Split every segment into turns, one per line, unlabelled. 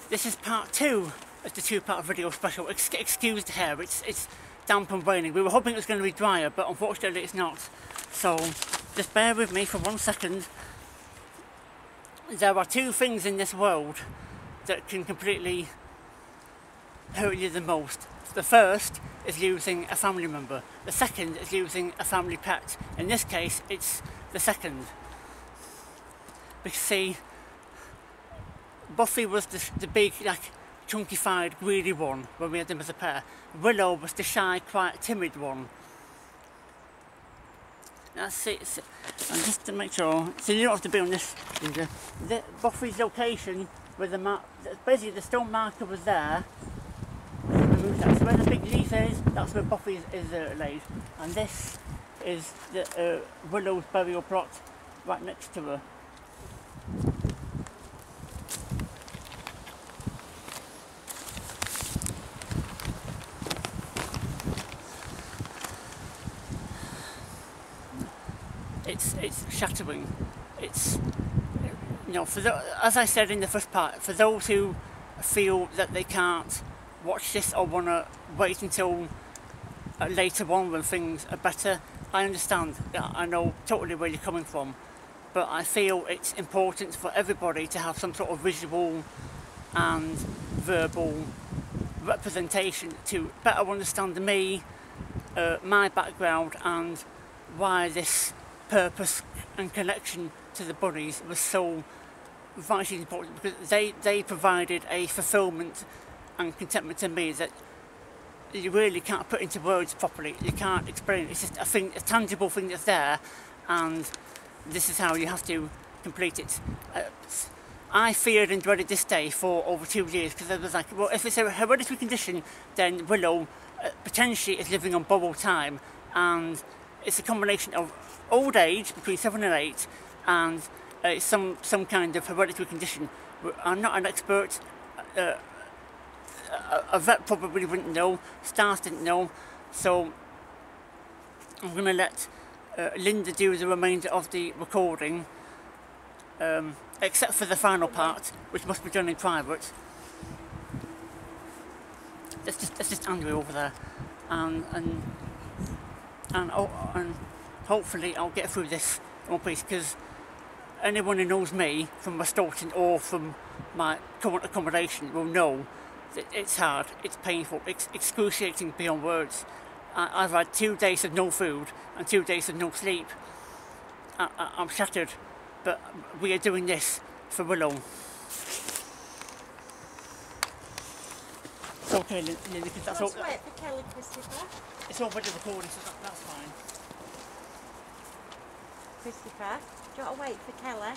This is part 2 of the 2-part video special. Excuse the hair, it's damp and raining. We were hoping it was going to be drier, but unfortunately it's not. So just bear with me for 1 second. There are 2 things in this world that can completely hurt you the most. The first is losing a family member. The second is losing a family pet. In this case, it's the second. Because see, Buffy was the big, like, chunkified, greedy one when we had them as a pair. Willow was the shy, quiet, timid one. That's it. And just to make sure, so you don't have to be on this. Buffy's location with the mark, basically the stone marker was there. So where the big leaf is, that's where Buffy is laid. And this is the Willow's burial plot right next to her. It's shattering. It's, you know, as I said in the first part, for those who feel that they can't watch this or want to wait until later on when things are better, I understand. I know totally where you're coming from, but I feel it's important for everybody to have some sort of visual and verbal representation to better understand me, my background, and why this purpose and connection to the bunnies was so vitally important, because they provided a fulfillment and contentment to me that you really can't put into words properly. You can't explain it. It's just a tangible thing that's there, and this is how you have to complete it. I feared and dreaded this day for over 2 years, because I was like, well, if it's a hereditary condition, then Willow potentially is living on borrowed time, and it's a combination of old age, between 7 and 8, and some kind of hereditary condition. I'm not an expert. A vet probably wouldn't know, Stars didn't know, so I'm going to let Linda do the remainder of the recording, except for the final part, which must be done in private. That's just Andrew over there, and hopefully I'll get through this in one piece, because anyone who knows me from my stalking or from my current accommodation will know that it's hard, it's painful, it's excruciating beyond words. I've had 2 days of no food and 2 days of no sleep. I'm shattered, but we are doing this for Willow. It's okay, Lily, because that's all.
Wait for Kelly, Christopher.
It's already recording, so that's fine.
Christopher, do you want to wait for Kelly?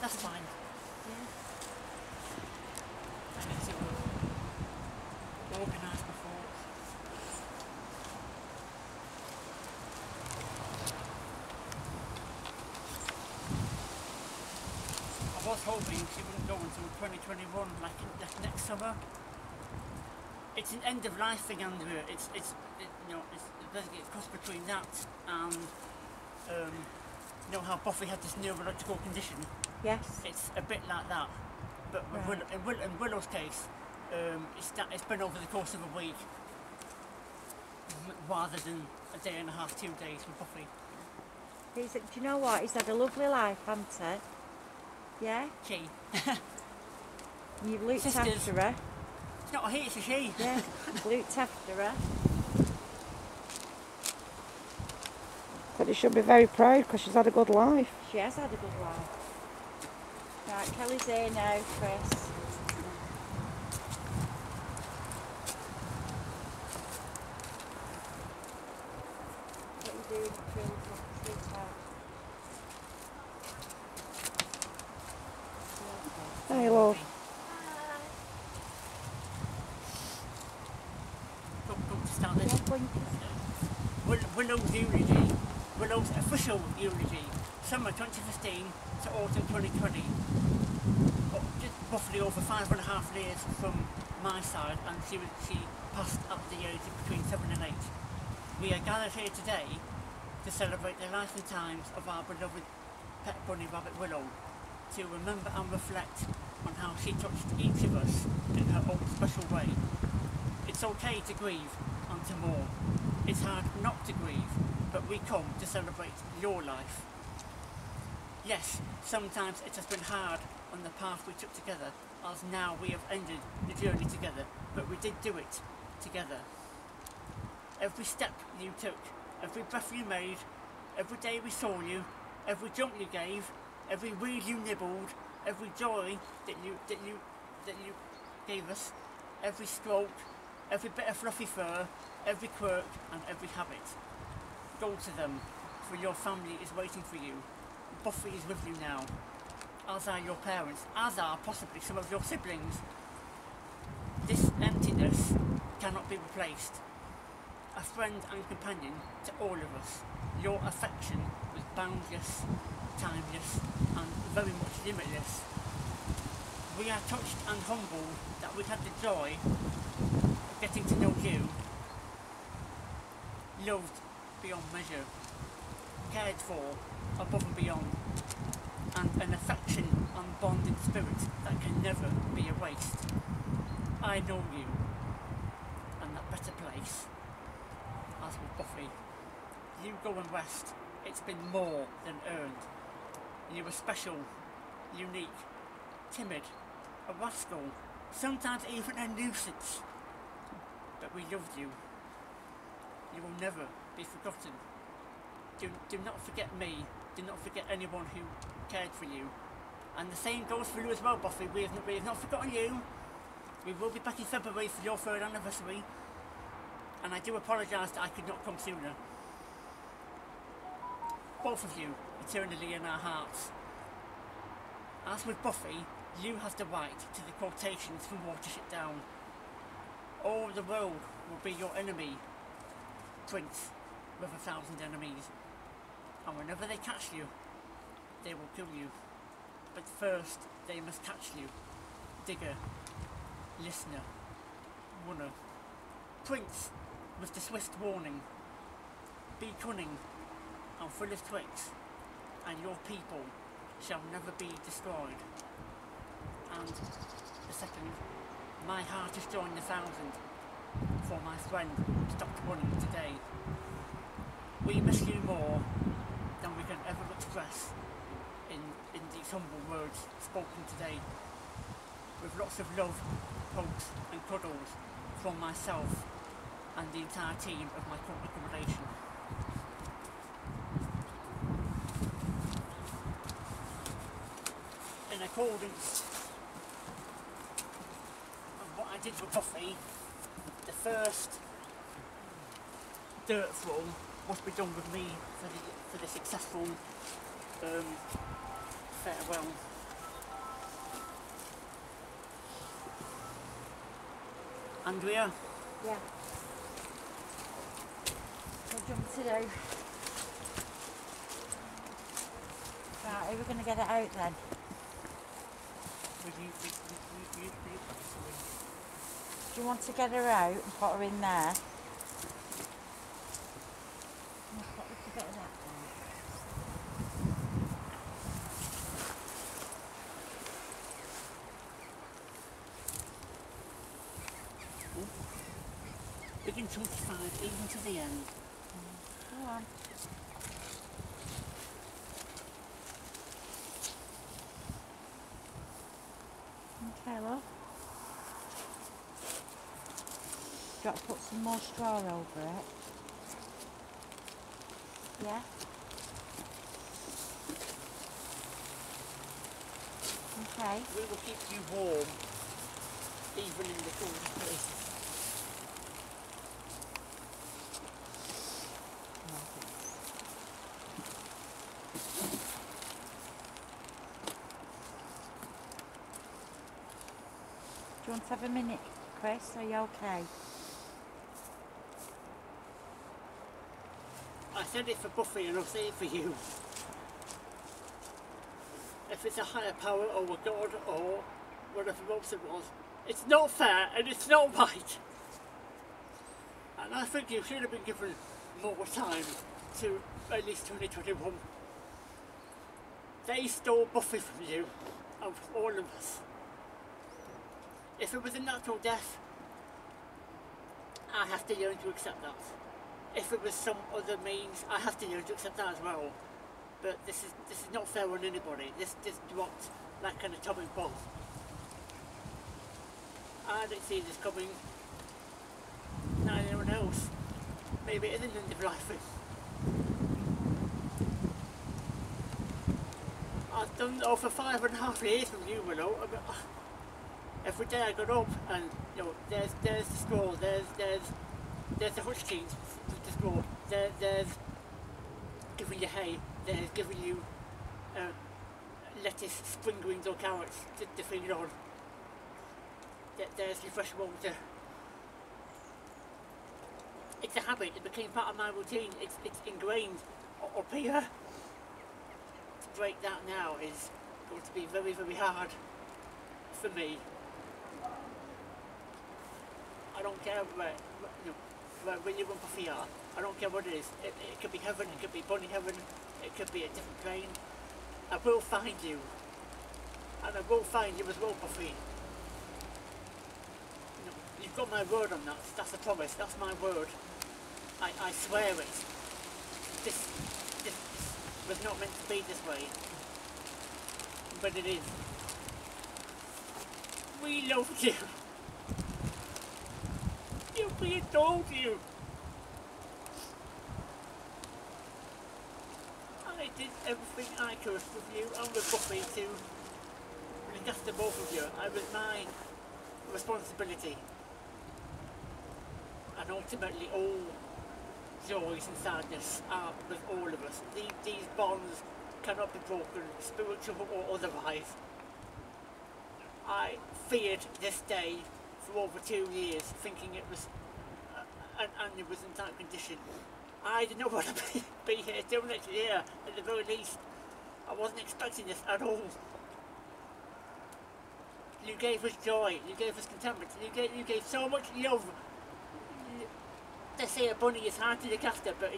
That's fine.
Yeah.
I need to organise my thoughts. I was hoping she wouldn't go until 2021, like next summer. It's an end of life thing, Andrew. It's basically a cross between that and you know how Buffy had this neurological condition.
Yes.
It's a bit like that, but right. in Willow's case, it's been over the course of a week rather than a day and a half, 2 days with Buffy.
Do you know what? He's had a lovely life, hasn't he? Yeah?
She.
You've looked
Sisters.
after her.
It's not a he, it's a she.
Yeah, you've looked after her.
But you should be very proud, because she's had a good life.
She has had a good life. Right, Kelly's here now, Chris. What are you doing at 3 o'clock, sweetheart?
Hey, love.
Go to start this.
Yeah, go on.
Willow's Eulogy. Willow's official eulogy. Summer 2015 to autumn 2020. Just roughly over 5.5 years from my side, and she passed at the age of between 7 and 8. We are gathered here today to celebrate the life and times of our beloved pet bunny rabbit Willow. to remember and reflect on how she touched each of us in her own special way. It's okay to grieve and to mourn. It's hard not to grieve, but we come to celebrate your life. Yes, sometimes it has been hard on the path we took together, as now we have ended the journey together, but we did do it together. Every step you took, every breath you made, every day we saw you, every jump you gave, every weed you nibbled, every joy that you gave us, every stroke, every bit of fluffy fur, every quirk and every habit. Go to them, for your family is waiting for you. Buffy is with you now, as are your parents, as are possibly some of your siblings. This emptiness cannot be replaced. A friend and companion to all of us. Your affection was boundless, timeless and very much limitless. We are touched and humbled that we had the joy of getting to know you, loved beyond measure, cared for above and beyond, and an affection and bond in spirit that can never be erased. I know you, and that better place, as with Buffy. You go and rest, it's been more than earned. You were special, unique, timid, a rascal, sometimes even a nuisance. But we loved you. You will never be forgotten. Do not forget me, do not forget anyone who cared for you. And the same goes for you as well, Buffy. We have not forgotten you. We will be back in February for your 3rd anniversary. And I do apologise that I could not come sooner. Both of you, eternally in our hearts. As with Buffy, you have the right to the quotations from Watership Down. All the world will be your enemy, Prince with 1,000 enemies. And whenever they catch you, they will kill you. But first, they must catch you. Digger, listener, runner. Prince with the swift warning. Be cunning and full of tricks, and your people shall never be destroyed. And the second, my heart has joined 1,000, for my friend stopped running today. We miss you more than we can ever express in these humble words spoken today, with lots of love, hugs and cuddles from myself and the entire team of my current accommodation. In accordance with what I did with Buffy, the first dirt throw must be done with me for the successful farewell. Andrea?
Yeah. What do you want me to do? Right, are we going to get it out then? Do you want to get her out and put her in there? Put a little bit of that there.
Begin 25, even to the end.
Go on. Okay, love. Do you want to put some more straw over it? Yeah? Okay.
We will keep you warm, even in the coldest places.
Do you want to have a minute, Chris? Are you okay?
I said it for Buffy and I'll say it for you. If it's a higher power or a god or whatever else it was, it's not fair and it's not right. And I think you should have been given more time to at least 2021. They stole Buffy from you, and from all of us. If it was a natural death, I have to learn to accept that. If it was some other means, I have to learn to accept that as well. But this is not fair on anybody. This just dropped like an atomic bomb. I didn't see this coming. Not anyone else. Maybe it isn't end of life. I've done it for 5.5 years with you, Willow. I mean, every day I got up and there's the scroll, there's the Hutchkins with the scroll, there's giving you hay, there's giving you lettuce, spring greens or carrots to feed on. There's your fresh water. It's a habit, it became part of my routine, it's ingrained up here. To break that now is going to be very, very hard for me. I don't care where you and Buffy are, I don't care what it is. It could be heaven, it could be bunny heaven, it could be a different plane. I will find you. And I will find you as well, Buffy. You've got my word on that, that's a promise, that's my word. I swear it. This was not meant to be this way. But it is. We loved you. We adored you. I did everything I could with you and with Buffy to look after both of you. It was my responsibility. And ultimately all joys and sadness are with all of us. These bonds cannot be broken, spiritual or otherwise. I feared this day for over 2 years, thinking it was an aneurysm type condition. I did not want to be here till next year, at the very least. I wasn't expecting this at all. You gave us joy, you gave us contentment, you gave so much love. They say a bunny is hard to look after, but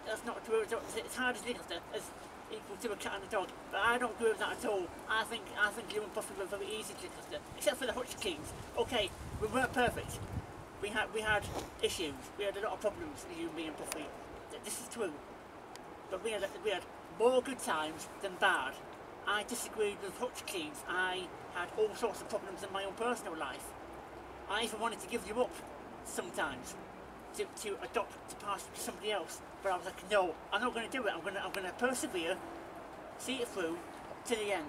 that's not true. It's hard to look after as equal to a cat and a dog. But I don't agree with that at all. I think you and Buffy were very easy to look after, except for the Hutchkins. Okay, we weren't perfect. We had issues. We had a lot of problems, you, me, and Buffy. This is true. But we had more good times than bad. I disagreed with Hutchkins. I had all sorts of problems in my own personal life. I even wanted to give you up sometimes. To adopt, to pass to somebody else, but I was like, no, I'm not going to do it. I'm going to persevere, see it through to the end.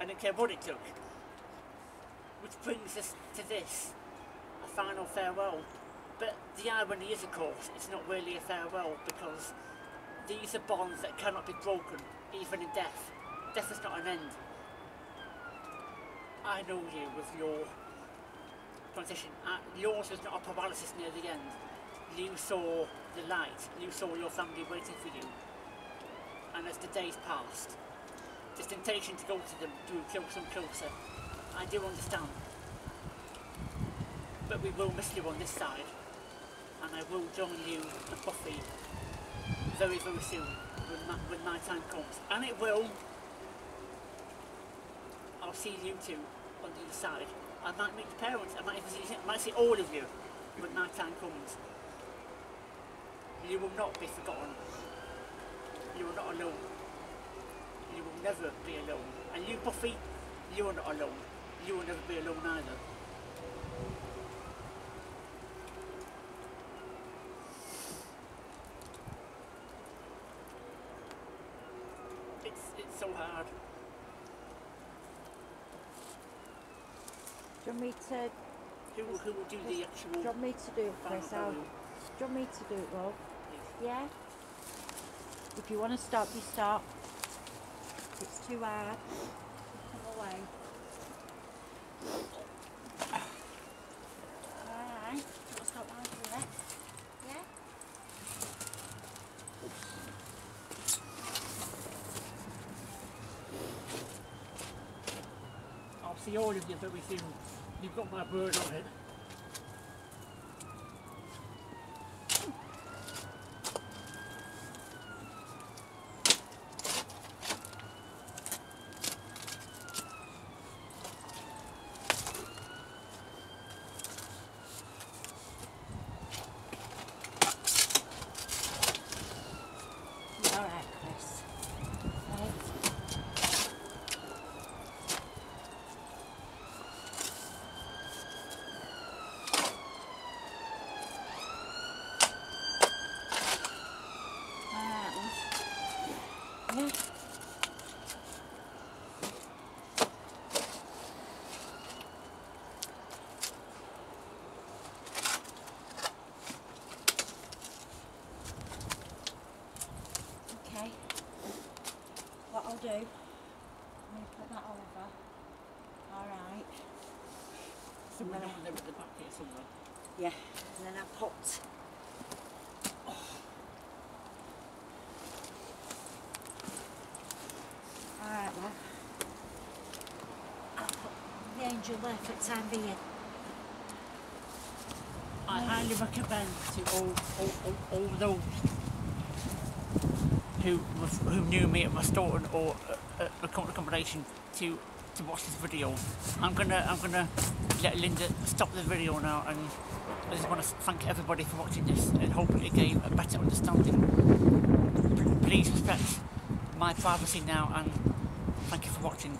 I didn't care what it took. Which brings us to this, a final farewell. But the irony is, of course, it's not really a farewell because these are bonds that cannot be broken, even in death. Death is not an end. I know you with your transition. Yours was not a paralysis near the end. You saw the light, you saw your family waiting for you. And as the days passed, this temptation to go to them drew closer and closer. I do understand. But we will miss you on this side. And I will join you and Buffy very, very soon when my time comes. And it will. I'll see you two on the other side. I might meet the parents, I might see all of you when my time comes. You will not be forgotten. You are not alone. You will never be alone. And you, Buffy, you are not alone. You will never be alone either. It's so hard.
Do you want me to...
Who will do the actual...
Do you want me to do it, Chris? Do you want me to do it, love? Yeah? If you want to stop, you stop. If it's too hard, come away. Alright, I'll stop right here. Yeah?
I'll see all of you very soon. You've got my word on it.
Yeah. Okay. What I'll do, I'm going to put that over. Alright.
Somewhere down there at the back here somewhere.
Yeah, and then I put alright, love. I'll put the angel there for the time being.
I highly recommend to all those who knew me at my store or a current accommodation to watch this video. I'm gonna let Linda stop the video now, and I just want to thank everybody for watching this and hopefully it gave a better understanding. Please respect my privacy now, and thank you for watching.